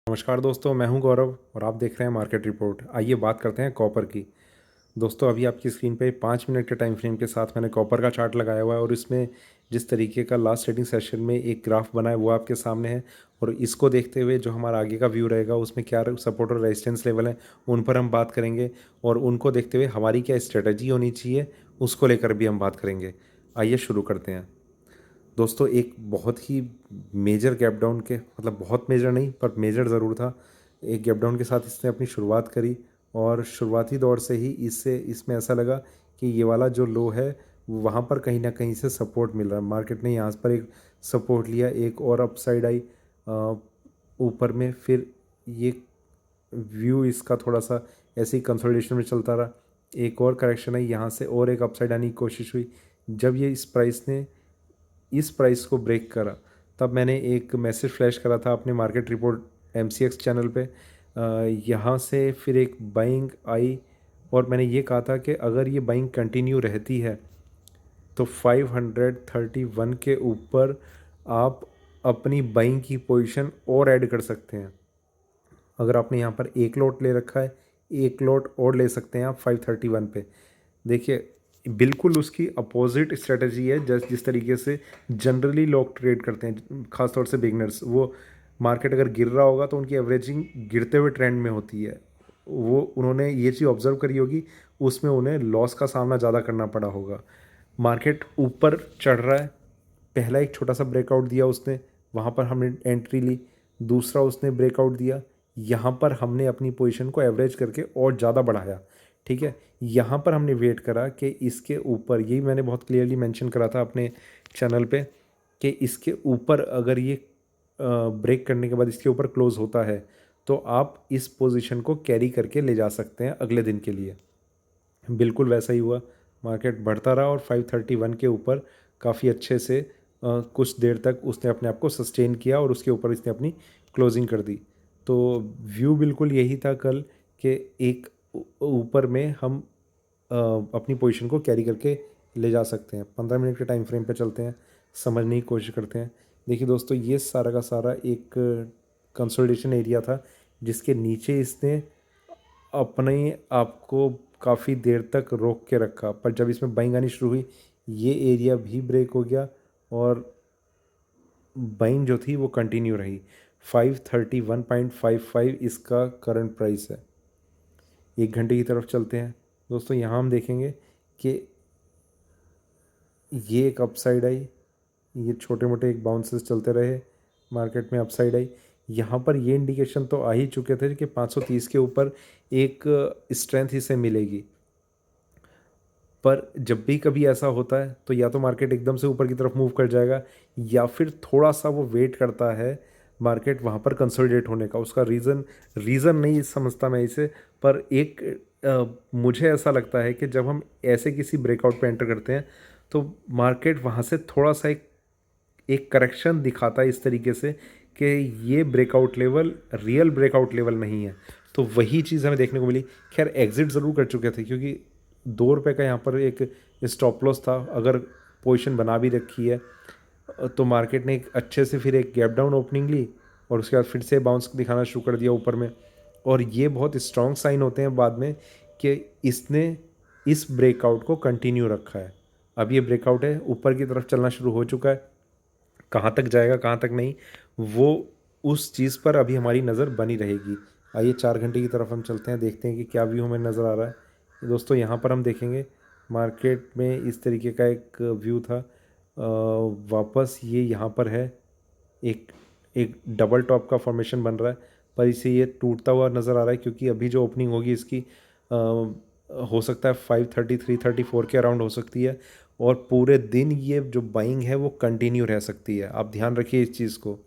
नमस्कार दोस्तों, मैं हूं गौरव और आप देख रहे हैं मार्केट रिपोर्ट। आइए बात करते हैं कॉपर की। दोस्तों, अभी आपकी स्क्रीन पे 5 मिनट के टाइम फ्रेम के साथ मैंने कॉपर का चार्ट लगाया हुआ है और इसमें जिस तरीके का लास्ट ट्रेडिंग सेशन में एक ग्राफ बना है वो आपके सामने है। और इसको देखते हुए जो हमारा आगे का व्यू रहेगा उसमें क्या सपोर्ट और रेजिस्टेंस लेवल है उन पर हम बात करेंगे, और उनको देखते हुए हमारी क्या स्ट्रेटजी होनी चाहिए उसको लेकर भी हम बात करेंगे। आइए शुरू करते हैं। दोस्तों, एक बहुत ही मेजर गैप डाउन के, मतलब बहुत मेजर नहीं पर मेजर ज़रूर था, एक गैप डाउन के साथ इसने अपनी शुरुआत करी। और शुरुआती दौर से ही इसमें ऐसा लगा कि ये वाला जो लो है वहाँ पर कहीं ना कहीं से सपोर्ट मिल रहा है। मार्केट ने यहाँ पर एक सपोर्ट लिया, एक और अपसाइड आई ऊपर में। फिर ये व्यू इसका थोड़ा सा ऐसे ही कंसोलिडेशन में चलता रहा। एक और करेक्शन आई, यहाँ से और एक अपसाइड आने की कोशिश हुई। जब ये इस प्राइस को ब्रेक करा तब मैंने एक मैसेज फ्लैश करा था अपने मार्केट रिपोर्ट MCX चैनल पे। यहाँ से फिर एक बाइंग आई और मैंने ये कहा था कि अगर ये बाइंग कंटिन्यू रहती है तो 531 के ऊपर आप अपनी बाइंग की पोजीशन और ऐड कर सकते हैं। अगर आपने यहाँ पर एक लॉट ले रखा है, एक लॉट और ले सकते हैं आप 531 पे। देखिए, बिल्कुल उसकी अपोजिट स्ट्रेटजी है जिस तरीके से जनरली लोग ट्रेड करते हैं, खासतौर से बिगनर्स। वो मार्केट अगर गिर रहा होगा तो उनकी एवरेजिंग गिरते हुए ट्रेंड में होती है। वो उन्होंने ये चीज़ ऑब्जर्व करी होगी, उसमें उन्हें लॉस का सामना ज़्यादा करना पड़ा होगा। मार्केट ऊपर चढ़ रहा है, पहला एक छोटा सा ब्रेकआउट दिया उसने, वहाँ पर हमने एंट्री ली। दूसरा उसने ब्रेकआउट दिया, यहाँ पर हमने अपनी पोजीशन को एवरेज करके और ज़्यादा बढ़ाया। ठीक है, यहाँ पर हमने वेट करा कि इसके ऊपर, यही मैंने बहुत क्लियरली मेंशन करा था अपने चैनल पे, कि इसके ऊपर अगर ये ब्रेक करने के बाद इसके ऊपर क्लोज होता है तो आप इस पोजीशन को कैरी करके ले जा सकते हैं अगले दिन के लिए। बिल्कुल वैसा ही हुआ, मार्केट बढ़ता रहा और 531 के ऊपर काफ़ी अच्छे से कुछ देर तक उसने अपने आप को सस्टेन किया और उसके ऊपर इसने अपनी क्लोजिंग कर दी। तो व्यू बिल्कुल यही था कल, कि एक ऊपर में हम अपनी पोजीशन को कैरी करके ले जा सकते हैं। 15 मिनट के टाइम फ्रेम पे चलते हैं, समझने की कोशिश करते हैं। देखिए दोस्तों, ये सारा का सारा एक कंसोलिडेशन एरिया था जिसके नीचे इसने अपने आप को काफ़ी देर तक रोक के रखा, पर जब इसमें बाइंग आनी शुरू हुई ये एरिया भी ब्रेक हो गया और बाइंग जो थी वो कंटिन्यू रही। 531.55 इसका करंट प्राइस है। एक घंटे की तरफ चलते हैं दोस्तों, यहाँ हम देखेंगे कि ये एक अपसाइड आई, ये छोटे मोटे एक बाउंसेस चलते रहे, मार्केट में अपसाइड आई। यहाँ पर ये इंडिकेशन तो आ ही चुके थे कि 530 के ऊपर एक स्ट्रेंथ इसे मिलेगी। पर जब भी कभी ऐसा होता है तो या तो मार्केट एकदम से ऊपर की तरफ मूव कर जाएगा या फिर थोड़ा सा वो वेट करता है मार्केट वहाँ पर कंसोलिडेट होने का। उसका रीज़न नहीं समझता मैं इसे, पर एक मुझे ऐसा लगता है कि जब हम ऐसे किसी ब्रेकआउट पे एंटर करते हैं तो मार्केट वहाँ से थोड़ा सा एक करेक्शन दिखाता है इस तरीके से कि ये breakout level real breakout level नहीं है। तो वही चीज़ हमें देखने को मिली। खैर, एग्जिट ज़रूर कर चुके थे क्योंकि 2 रुपये का यहाँ पर एक स्टॉप लॉस था। अगर पोजीशन बना भी रखी है तो मार्केट ने एक अच्छे से फिर एक गैप डाउन ओपनिंग ली और उसके बाद फिर से बाउंस दिखाना शुरू कर दिया ऊपर में। और ये बहुत स्ट्रॉन्ग साइन होते हैं बाद में कि इसने इस ब्रेकआउट को कंटिन्यू रखा है। अब ये ब्रेकआउट है, ऊपर की तरफ चलना शुरू हो चुका है। कहाँ तक जाएगा कहाँ तक नहीं, वो उस चीज़ पर अभी हमारी नज़र बनी रहेगी। आइए 4 घंटे की तरफ हम चलते हैं, देखते हैं कि क्या व्यू हमें नज़र आ रहा है। दोस्तों, यहाँ पर हम देखेंगे मार्केट में इस तरीके का एक व्यू था। वापस ये यहाँ पर है, एक एक डबल टॉप का फॉर्मेशन बन रहा है, पर इसे ये टूटता हुआ नज़र आ रहा है क्योंकि अभी जो ओपनिंग होगी इसकी हो सकता है 533-534 के अराउंड हो सकती है। और पूरे दिन ये जो बाइंग है वो कंटिन्यू रह सकती है। आप ध्यान रखिए इस चीज़ को।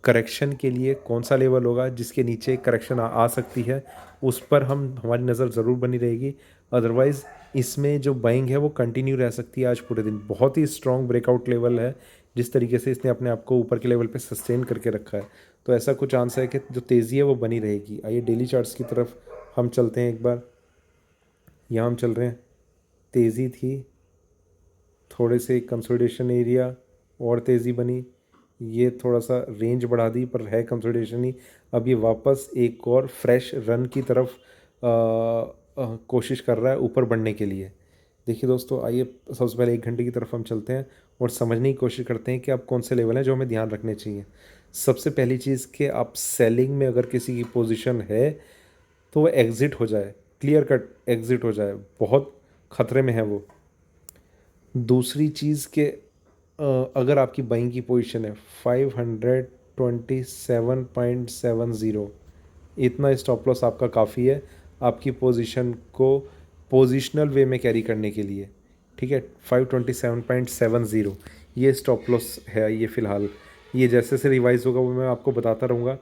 करेक्शन के लिए कौन सा लेवल होगा जिसके नीचे करेक्शन आ सकती है, उस पर हमारी नज़र ज़रूर बनी रहेगी। अदरवाइज़ इसमें जो बाइंग है वो कंटिन्यू रह सकती है आज पूरे दिन। बहुत ही स्ट्रॉन्ग ब्रेकआउट लेवल है जिस तरीके से इसने अपने आप को ऊपर के लेवल पे सस्टेन करके रखा है। तो ऐसा कुछ चांस है कि जो तेज़ी है वो बनी रहेगी। आइए डेली चार्ट्स की तरफ हम चलते हैं एक बार। यहाँ हम चल रहे हैं, तेज़ी थी, थोड़े से कंसोलिडेशन एरिया और तेज़ी बनी, ये थोड़ा सा रेंज बढ़ा दी पर है कंसोलिडेशन ही। अब ये वापस एक और फ्रेश रन की तरफ कोशिश कर रहा है ऊपर बढ़ने के लिए। देखिए दोस्तों, आइए सबसे पहले 1 घंटे की तरफ हम चलते हैं और समझने की कोशिश करते हैं कि आप कौन से लेवल हैं जो हमें ध्यान रखने चाहिए। सबसे पहली चीज़ कि आप सेलिंग में अगर किसी की पोजीशन है तो वो एग्ज़िट हो जाए, क्लियर कट एग्ज़िट हो जाए, बहुत ख़तरे में है वो। दूसरी चीज़ के अगर आपकी बाइंग की पोजीशन है 527.70, इतना स्टॉप लॉस आपका काफ़ी है आपकी पोजीशन को पोजिशनल वे में कैरी करने के लिए। ठीक है, 527.70 ये स्टॉप लॉस है ये फ़िलहाल। ये जैसे से रिवाइज होगा वो मैं आपको बताता रहूँगा।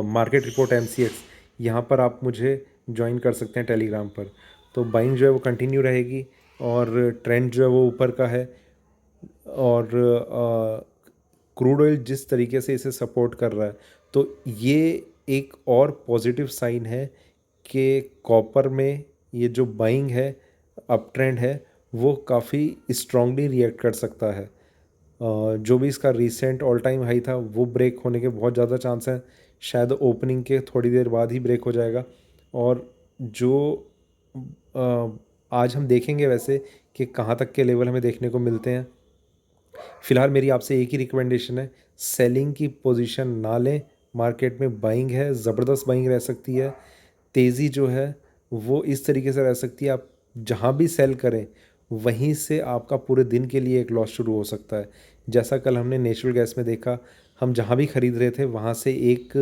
मार्केट रिपोर्ट MCX, यहाँ पर आप मुझे ज्वाइन कर सकते हैं टेलीग्राम पर। तो बाइंग जो है वो कंटिन्यू रहेगी और ट्रेंड जो है वो ऊपर का है। और क्रूड ऑयल जिस तरीके से इसे सपोर्ट कर रहा है, तो ये एक और पॉजिटिव साइन है कि कॉपर में ये जो बाइंग है, अप ट्रेंड है, वो काफ़ी स्ट्रांगली रिएक्ट कर सकता है। जो भी इसका रीसेंट ऑल टाइम हाई था वो ब्रेक होने के बहुत ज़्यादा चांस हैं। शायद ओपनिंग के थोड़ी देर बाद ही ब्रेक हो जाएगा। और जो आज हम देखेंगे वैसे कि कहाँ तक के लेवल हमें देखने को मिलते हैं। फ़िलहाल मेरी आपसे एक ही रिकमेंडेशन है, सेलिंग की पोजीशन ना लें। मार्केट में बाइंग है, ज़बरदस्त बाइंग रह सकती है। तेज़ी जो है वो इस तरीके से रह सकती है, आप जहाँ भी सेल करें वहीं से आपका पूरे दिन के लिए एक लॉस शुरू हो सकता है। जैसा कल हमने नेचुरल गैस में देखा, हम जहाँ भी ख़रीद रहे थे वहाँ से एक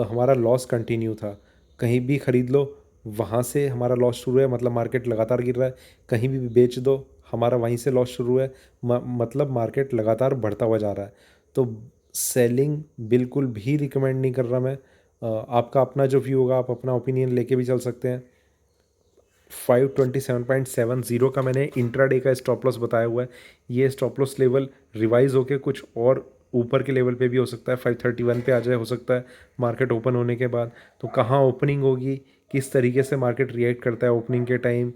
हमारा लॉस कंटिन्यू था। कहीं भी ख़रीद लो वहाँ से हमारा लॉस शुरू है, मतलब मार्केट लगातार गिर रहा है। कहीं भी बेच दो हमारा वहीं से लॉस शुरू है, मतलब मार्केट लगातार बढ़ता हुआ जा रहा है। तो सेलिंग बिल्कुल भी रिकमेंड नहीं कर रहा मैं। आपका अपना जो व्यू होगा, आप अपना ओपिनियन लेके भी चल सकते हैं। 527.70 का मैंने इंट्राडे का स्टॉप लॉस बताया हुआ है। ये स्टॉप लॉस लेवल रिवाइज होके कुछ और ऊपर के लेवल पे भी हो सकता है, 531 पे आ जाए हो सकता है मार्केट ओपन होने के बाद। तो कहाँ ओपनिंग होगी, किस तरीके से मार्केट रिएक्ट करता है ओपनिंग के टाइम,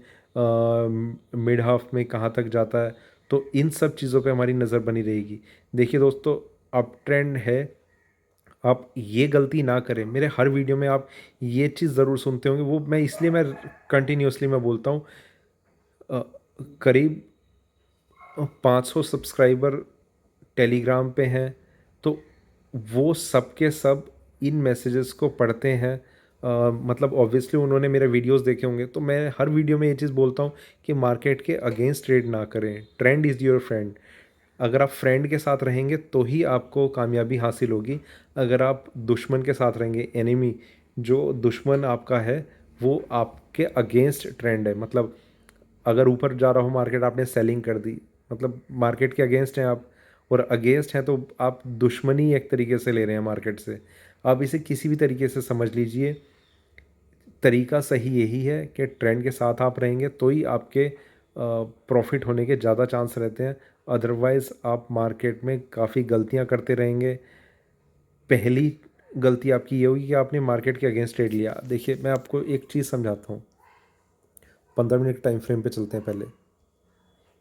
मिड हाफ में कहाँ तक जाता है, तो इन सब चीज़ों पे हमारी नज़र बनी रहेगी। देखिए दोस्तों, अप ट्रेंड है, आप ये गलती ना करें। मेरे हर वीडियो में आप ये चीज़ ज़रूर सुनते होंगे, वो मैं इसलिए मैं कंटिन्यूसली मैं बोलता हूँ। करीब 500 सब्सक्राइबर टेलीग्राम पे हैं, तो वो सब के सब इन मैसेजेस को पढ़ते हैं। मतलब ऑब्वियसली उन्होंने मेरे वीडियोस देखे होंगे, तो मैं हर वीडियो में ये चीज़ बोलता हूँ कि मार्केट के अगेंस्ट ट्रेड ना करें, ट्रेंड इज़ योर फ्रेंड। अगर आप फ्रेंड के साथ रहेंगे तो ही आपको कामयाबी हासिल होगी। अगर आप दुश्मन के साथ रहेंगे, एनिमी, जो दुश्मन आपका है वो आपके अगेंस्ट ट्रेंड है। मतलब अगर ऊपर जा रहा हो मार्केट, आपने सेलिंग कर दी, मतलब मार्केट के अगेंस्ट हैं आप, और अगेंस्ट हैं तो आप दुश्मनी एक तरीके से ले रहे हैं मार्केट से। आप इसे किसी भी तरीके से समझ लीजिए, तरीका सही यही है कि ट्रेंड के साथ आप रहेंगे तो ही आपके प्रॉफिट होने के ज़्यादा चांस रहते हैं। अदरवाइज़ आप मार्केट में काफ़ी गलतियां करते रहेंगे। पहली गलती आपकी ये होगी कि आपने मार्केट के अगेंस्ट ट्रेड लिया। देखिए मैं आपको एक चीज़ समझाता हूँ, 15 मिनट टाइम फ्रेम पे चलते हैं पहले।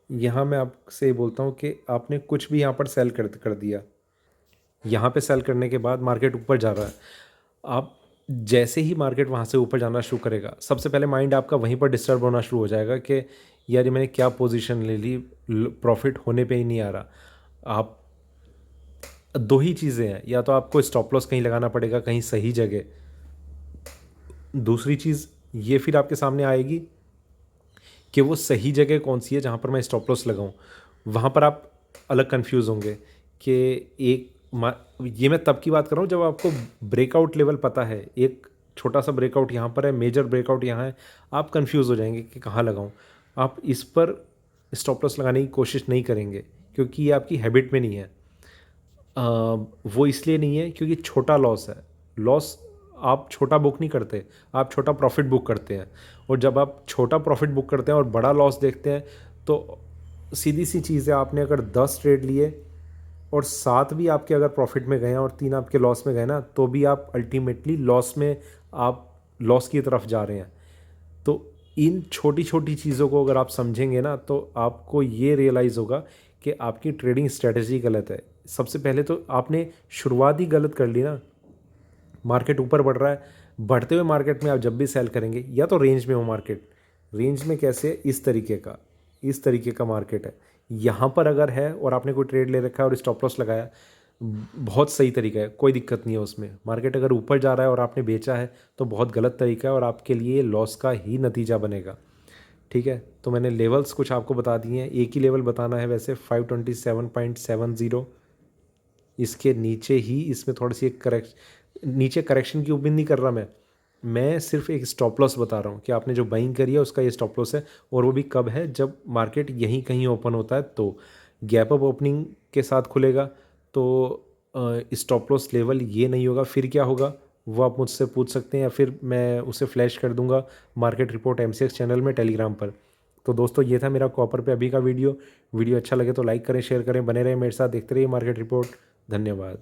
यहाँ मैं आपसे बोलता हूँ कि आपने कुछ भी यहाँ पर सेल कर दिया, यहाँ पे सेल करने के बाद मार्केट ऊपर जा रहा है। आप जैसे ही मार्केट वहाँ से ऊपर जाना शुरू करेगा, सबसे पहले माइंड आपका वहीं पर डिस्टर्ब होना शुरू हो जाएगा कि यार ये मैंने क्या पोजीशन ले ली, प्रॉफिट होने पे ही नहीं आ रहा। आप दो ही चीज़ें हैं, या तो आपको स्टॉप लॉस कहीं लगाना पड़ेगा कहीं सही जगह। दूसरी चीज़ ये फिर आपके सामने आएगी कि वो सही जगह कौन सी है जहाँ पर मैं स्टॉप लॉस लगाऊं। वहाँ पर आप अलग कंफ्यूज होंगे कि ये मैं तब की बात कर रहा हूँ जब आपको ब्रेकआउट लेवल पता है, एक छोटा सा ब्रेकआउट यहाँ पर है, मेजर ब्रेकआउट यहाँ है, आप कंफ्यूज हो जाएंगे कि कहाँ लगाऊं। आप इस पर स्टॉप लॉस लगाने की कोशिश नहीं करेंगे क्योंकि ये आपकी हैबिट में नहीं है। वो इसलिए नहीं है क्योंकि छोटा लॉस है। लॉस आप छोटा बुक नहीं करते, आप छोटा प्रॉफिट बुक करते हैं। और जब आप छोटा प्रॉफिट बुक करते हैं और बड़ा लॉस देखते हैं, तो सीधी सी चीज़ है, आपने अगर 10 ट्रेड लिए और 7 भी आपके अगर प्रॉफिट में गए हैं और 3 आपके लॉस में गए ना, तो भी आप अल्टीमेटली लॉस में, आप लॉस की तरफ जा रहे हैं। तो इन छोटी छोटी चीज़ों को अगर आप समझेंगे ना, तो आपको ये रियलाइज़ होगा कि आपकी ट्रेडिंग स्ट्रेटजी गलत है। सबसे पहले तो आपने शुरुआत ही गलत कर ली ना। मार्केट ऊपर बढ़ रहा है, बढ़ते हुए मार्केट में आप जब भी सेल करेंगे या तो रेंज में हो मार्केट, रेंज में कैसे, इस तरीके का मार्केट है। यहाँ पर अगर है और आपने कोई ट्रेड ले रखा है और स्टॉप लॉस लगाया, बहुत सही तरीका है, कोई दिक्कत नहीं है उसमें। मार्केट अगर ऊपर जा रहा है और आपने बेचा है तो बहुत गलत तरीका है और आपके लिए लॉस का ही नतीजा बनेगा। ठीक है, तो मैंने लेवल्स कुछ आपको बता दिए हैं। एक ही लेवल बताना है वैसे, 527.70। इसके नीचे ही इसमें थोड़ी सी एक नीचे करेक्शन की उम्मीद नहीं कर रहा मैं सिर्फ एक स्टॉप लॉस बता रहा हूँ कि आपने जो बाइंग करी है उसका ये स्टॉप लॉस है। और वो भी कब है, जब मार्केट यहीं कहीं ओपन होता है, तो गैप अप ओपनिंग के साथ खुलेगा तो स्टॉप लॉस लेवल ये नहीं होगा। फिर क्या होगा वो आप मुझसे पूछ सकते हैं या फिर मैं उसे फ्लैश कर दूंगा मार्केट रिपोर्ट MCX चैनल में टेलीग्राम पर। तो दोस्तों ये था मेरा कॉपर पे अभी का वीडियो अच्छा लगे तो लाइक करें, शेयर करें, बने रहें मेरे साथ, देखते रहिए मार्केट रिपोर्ट। धन्यवाद।